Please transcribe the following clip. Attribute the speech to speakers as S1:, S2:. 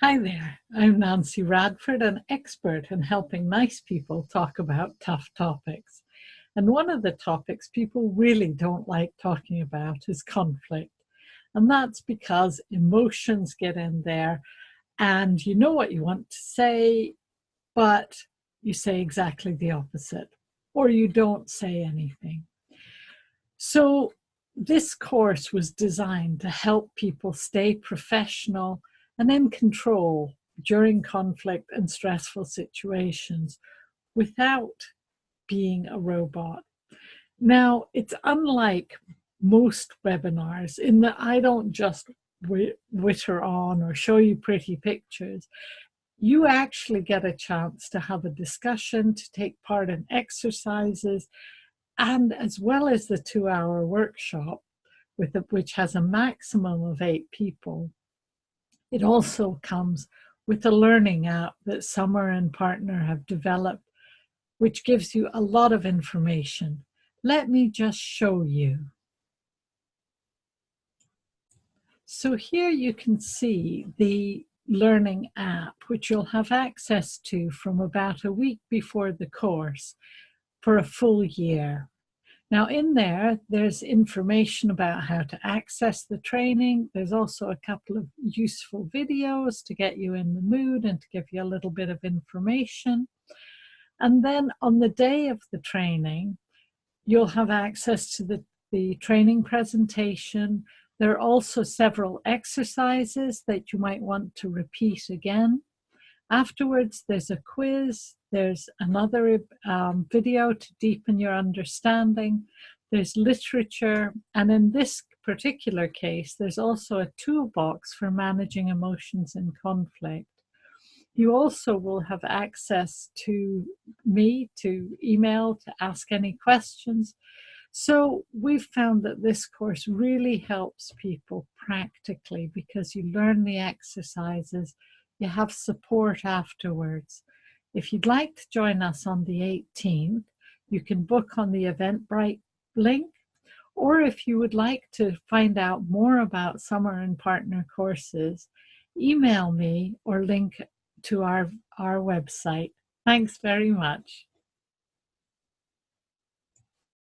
S1: Hi there, I'm Nancy Radford, an expert in helping nice people talk about tough topics. And one of the topics people really don't like talking about is conflict. And that's because emotions get in there and you know what you want to say, but you say exactly the opposite, or you don't say anything. So, this course was designed to help people stay professional and in control during conflict and stressful situations without being a robot. Now, it's unlike most webinars in that I don't just witter on or show you pretty pictures. You actually get a chance to have a discussion, to take part in exercises, and as well as the 2-hour workshop, which has a maximum of 8 people, it also comes with a learning app that Summer and Partner have developed, which gives you a lot of information. Let me just show you. So here you can see the learning app, which you'll have access to from about a week before the course for a full year. Now in there, there's information about how to access the training. There's also a couple of useful videos to get you in the mood and to give you a little bit of information. And then on the day of the training, you'll have access to the training presentation. There are also several exercises that you might want to repeat again. Afterwards, there's a quiz, there's another video to deepen your understanding, there's literature, and in this particular case, there's also a toolbox for managing emotions in conflict. You also will have access to me, to email, to ask any questions. So we've found that this course really helps people practically because you learn the exercises, you have support afterwards. If you'd like to join us on the 18th, you can book on the Eventbrite link, or if you would like to find out more about Summer and Partner courses, email me or link to our website. Thanks very much.